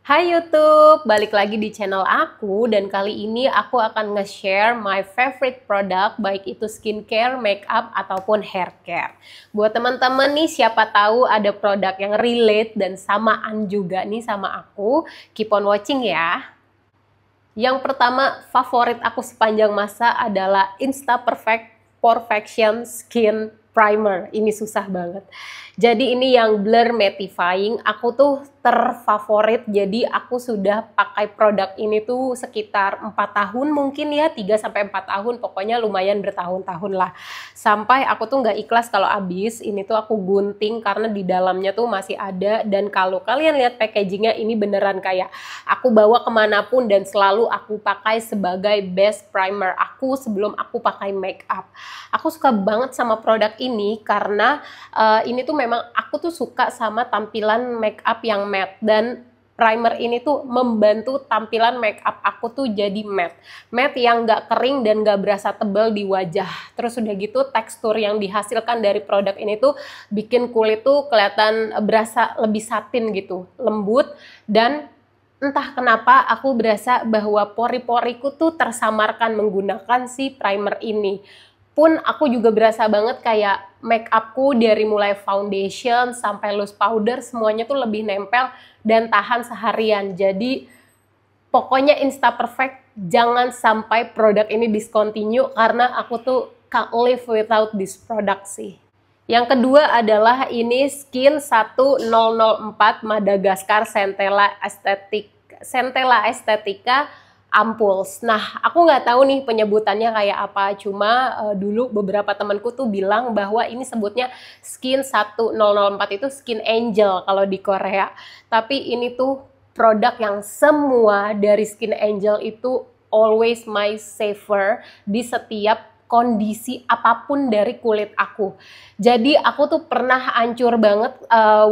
Hai YouTube, balik lagi di channel aku dan kali ini aku akan nge-share my favorite product baik itu skincare, makeup ataupun hair care. Buat teman-teman nih siapa tahu ada produk yang relate dan samaan juga nih sama aku, keep on watching ya. Yang pertama favorit aku sepanjang masa adalah Insta Perfection Skin Primer. Ini susah banget. Jadi ini yang blur mattifying, aku tuh terfavorit, jadi aku sudah pakai produk ini tuh sekitar 4 tahun mungkin ya, 3-4 tahun, pokoknya lumayan bertahun-tahun lah. Sampai aku tuh nggak ikhlas kalau habis, ini tuh aku gunting karena di dalamnya tuh masih ada, dan kalau kalian lihat packagingnya ini beneran kayak aku bawa kemanapun dan selalu aku pakai sebagai best primer aku sebelum aku pakai make up. Aku suka banget sama produk ini karena ini tuh memang aku tuh suka sama tampilan make up yang matte, dan primer ini tuh membantu tampilan make up aku tuh jadi matte. Matte yang nggak kering dan nggak berasa tebal di wajah. Terus udah gitu tekstur yang dihasilkan dari produk ini tuh bikin kulit tuh kelihatan berasa lebih satin gitu, lembut, dan entah kenapa aku berasa bahwa pori-poriku tuh tersamarkan menggunakan si primer ini. Pun aku juga berasa banget kayak make upku dari mulai foundation sampai loose powder semuanya tuh lebih nempel dan tahan seharian. Jadi pokoknya Insta Perfect jangan sampai produk ini discontinue karena aku tuh can't live without this product sih. Yang kedua adalah ini Skin 1004 Madagascar Centella Estetica Ampuls. Nah, aku nggak tahu nih penyebutannya kayak apa, cuma dulu beberapa temanku tuh bilang bahwa ini sebutnya Skin 1004 itu Skin Angel kalau di Korea. Tapi ini tuh produk yang semua dari Skin Angel itu always my saver di setiap kondisi apapun dari kulit aku. Jadi aku tuh pernah hancur banget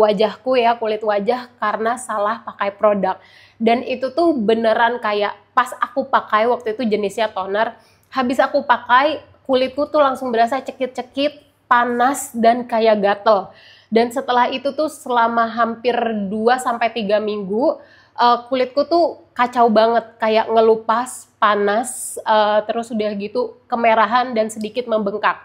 wajahku ya, kulit wajah karena salah pakai produk. Dan itu tuh beneran kayak pas aku pakai waktu itu jenisnya toner, habis aku pakai kulitku tuh langsung berasa cekit-cekit, panas dan kayak gatel. Dan setelah itu tuh selama hampir 2-3 minggu kulitku tuh kacau banget, kayak ngelupas, panas, terus udah gitu kemerahan dan sedikit membengkak.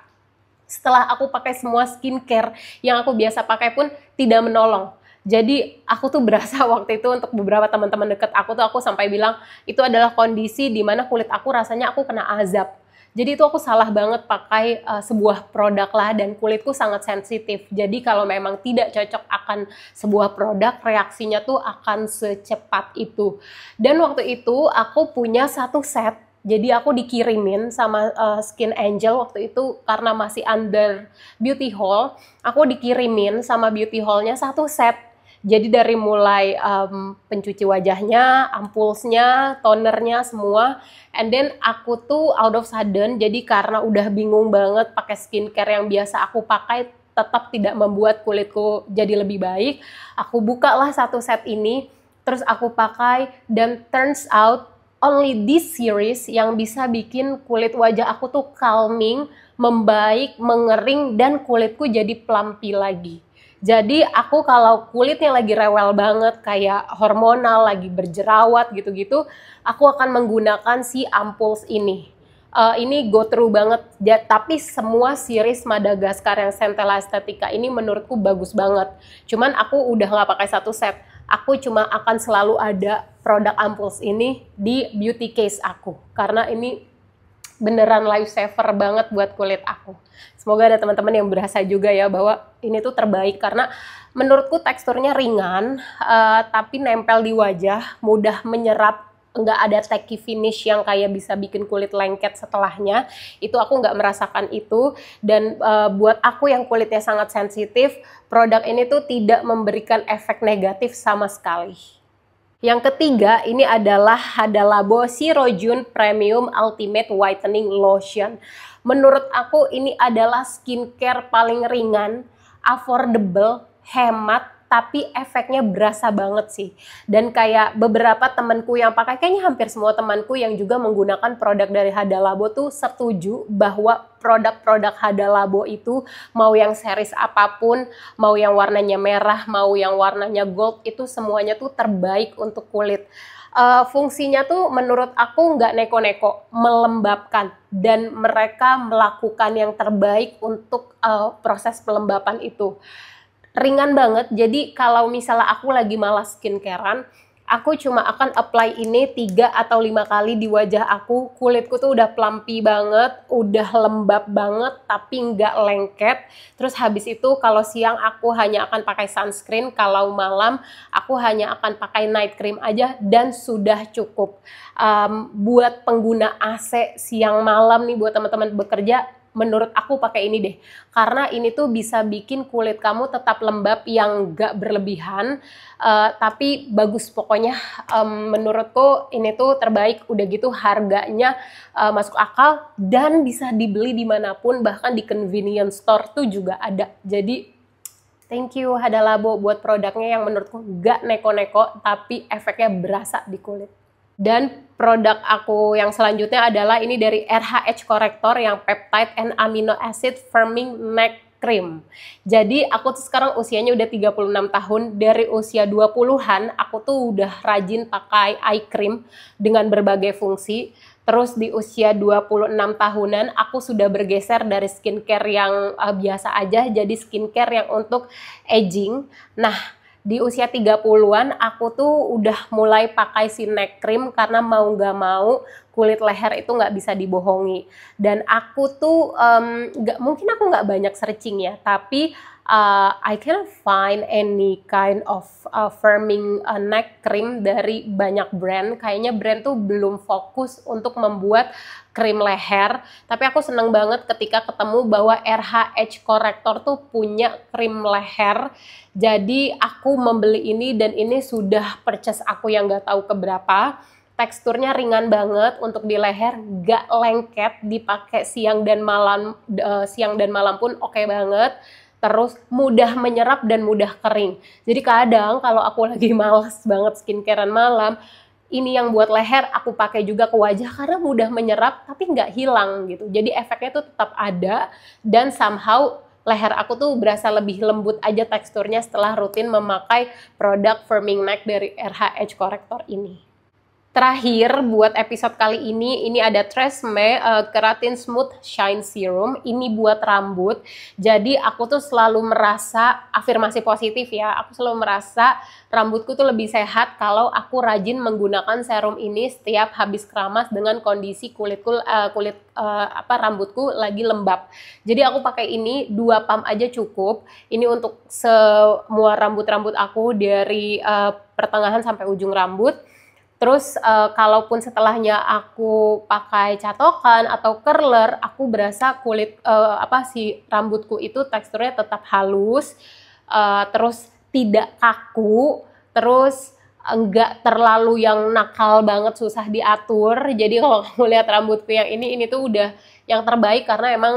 Setelah aku pakai semua skincare yang aku biasa pakai pun tidak menolong. Jadi aku tuh berasa waktu itu untuk beberapa teman-teman deket aku tuh aku sampai bilang itu adalah kondisi di mana kulit aku rasanya aku kena azab. Jadi itu aku salah banget pakai sebuah produk lah, dan kulitku sangat sensitif. Jadi kalau memang tidak cocok akan sebuah produk, reaksinya tuh akan secepat itu. Dan waktu itu aku punya satu set. Jadi aku dikirimin sama Skin Angel waktu itu karena masih under Beauty Haul. Aku dikirimin sama Beauty Haul-nya satu set. Jadi dari mulai pencuci wajahnya, ampulsnya, tonernya semua. And then aku tuh out of sudden, jadi karena udah bingung banget pakai skincare yang biasa aku pakai tetap tidak membuat kulitku jadi lebih baik. Aku bukalah satu set ini, terus aku pakai, dan turns out only this series yang bisa bikin kulit wajah aku tuh calming, membaik, mengering, dan kulitku jadi plumpy lagi. Jadi aku kalau kulitnya lagi rewel banget, kayak hormonal, lagi berjerawat gitu-gitu, aku akan menggunakan si Ampuls ini. Ini go through banget, tapi semua series Madagascar yang Centella Estetica ini menurutku bagus banget. Cuman aku udah nggak pakai satu set, aku cuma akan selalu ada produk Ampuls ini di beauty case aku. Karena ini beneran lifesaver banget buat kulit aku. Semoga ada teman-teman yang berasa juga ya bahwa ini tuh terbaik karena menurutku teksturnya ringan, tapi nempel di wajah, mudah menyerap, nggak ada tacky finish yang kayak bisa bikin kulit lengket setelahnya. Itu aku nggak merasakan itu, dan buat aku yang kulitnya sangat sensitif, produk ini tuh tidak memberikan efek negatif sama sekali. Yang ketiga, ini adalah Hada Labo Sirojun Premium Ultimate Whitening Lotion. Menurut aku ini adalah skincare paling ringan, affordable, hemat, tapi efeknya berasa banget sih. Dan kayak beberapa temanku yang pakai, kayaknya hampir semua temanku yang juga menggunakan produk dari Hada Labo tuh setuju bahwa produk-produk Hada Labo itu mau yang series apapun, mau yang warnanya merah, mau yang warnanya gold, itu semuanya tuh terbaik untuk kulit. Fungsinya tuh menurut aku nggak neko-neko, melembabkan, dan mereka melakukan yang terbaik untuk proses pelembapan itu. Ringan banget, jadi kalau misalnya aku lagi malas skincarean, aku cuma akan apply ini 3 atau 5 kali di wajah aku. Kulitku tuh udah plumpy banget, udah lembab banget, tapi nggak lengket. Terus habis itu kalau siang aku hanya akan pakai sunscreen, kalau malam aku hanya akan pakai night cream aja dan sudah cukup. Buat pengguna AC siang malam nih, buat teman-teman bekerja, menurut aku pakai ini deh, karena ini tuh bisa bikin kulit kamu tetap lembab yang gak berlebihan, tapi bagus pokoknya. Menurutku ini tuh terbaik, udah gitu harganya masuk akal dan bisa dibeli dimanapun, bahkan di convenience store tuh juga ada. Jadi thank you Hada Labo buat produknya yang menurutku gak neko-neko tapi efeknya berasa di kulit. Dan produk aku yang selanjutnya adalah ini dari RH Corrector yang Peptide and Amino Acid Firming Neck Cream. Jadi aku tuh sekarang usianya udah 36 tahun, dari usia 20-an aku tuh udah rajin pakai eye cream dengan berbagai fungsi. Terus di usia 26 tahunan aku sudah bergeser dari skincare yang biasa aja jadi skincare yang untuk aging. Nah, di usia 30-an aku tuh udah mulai pakai si neck cream karena mau nggak mau kulit leher itu nggak bisa dibohongi. Dan aku tuh mungkin aku nggak banyak searching ya, tapi I can't find any kind of firming neck cream dari banyak brand. Kayaknya brand tuh belum fokus untuk membuat krim leher, tapi aku seneng banget ketika ketemu bahwa RH Corrector tuh punya krim leher. Jadi aku membeli ini dan ini sudah purchase aku yang nggak tahu keberapa. Teksturnya ringan banget untuk di leher, gak lengket, dipakai siang dan malam pun oke banget. Terus mudah menyerap dan mudah kering. Jadi kadang kalau aku lagi males banget skincarean malam, ini yang buat leher aku pakai juga ke wajah karena mudah menyerap tapi nggak hilang gitu. Jadi efeknya tuh tetap ada dan somehow leher aku tuh berasa lebih lembut aja teksturnya setelah rutin memakai produk firming neck dari RH Corrector ini. Terakhir buat episode kali ini ada Tresemme Keratin Smooth Shine Serum. Ini buat rambut. Jadi aku tuh selalu merasa afirmasi positif ya. Aku selalu merasa rambutku tuh lebih sehat kalau aku rajin menggunakan serum ini setiap habis keramas dengan kondisi rambutku lagi lembab. Jadi aku pakai ini 2 pump aja cukup. Ini untuk semua rambut-rambut aku dari pertengahan sampai ujung rambut. Terus kalaupun setelahnya aku pakai catokan atau curler, aku berasa si rambutku itu teksturnya tetap halus, terus tidak kaku, terus enggak terlalu yang nakal banget susah diatur. Jadi kalau kamu lihat rambutku yang ini tuh udah yang terbaik karena emang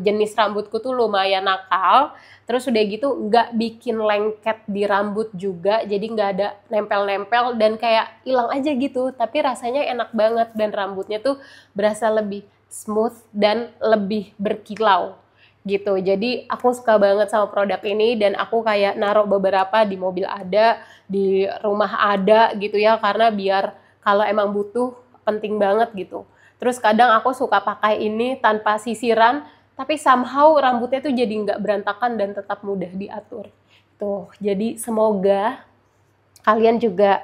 jenis rambutku tuh lumayan nakal. Terus udah gitu nggak bikin lengket di rambut juga, jadi nggak ada nempel-nempel dan kayak hilang aja gitu. Tapi rasanya enak banget dan rambutnya tuh berasa lebih smooth dan lebih berkilau gitu. Jadi aku suka banget sama produk ini dan aku kayak naruh beberapa di mobil ada, di rumah ada gitu ya, karena biar kalau emang butuh penting banget gitu. Terus kadang aku suka pakai ini tanpa sisiran, tapi somehow rambutnya tuh jadi nggak berantakan dan tetap mudah diatur. Tuh, jadi semoga kalian juga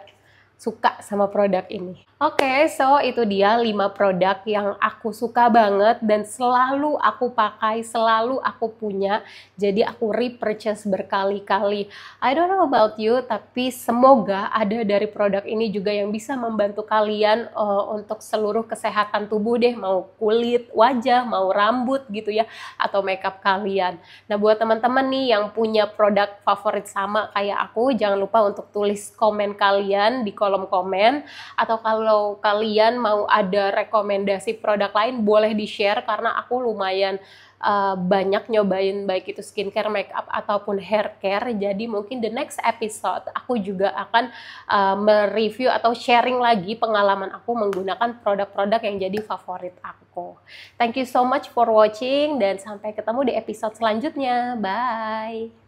suka sama produk ini. Oke, so itu dia 5 produk yang aku suka banget dan selalu aku pakai, selalu aku punya. Jadi aku repurchase berkali-kali. I don't know about you, tapi semoga ada dari produk ini juga yang bisa membantu kalian untuk seluruh kesehatan tubuh deh, mau kulit, wajah, mau rambut gitu ya, atau makeup kalian. Nah, buat teman-teman nih yang punya produk favorit sama kayak aku, jangan lupa untuk tulis komen kalian di kolom kolom komen, atau kalau kalian mau ada rekomendasi produk lain boleh di-share karena aku lumayan banyak nyobain baik itu skincare, makeup ataupun hair care. Jadi mungkin the next episode aku juga akan mereview atau sharing lagi pengalaman aku menggunakan produk-produk yang jadi favorit aku. Thank you so much for watching dan sampai ketemu di episode selanjutnya. Bye.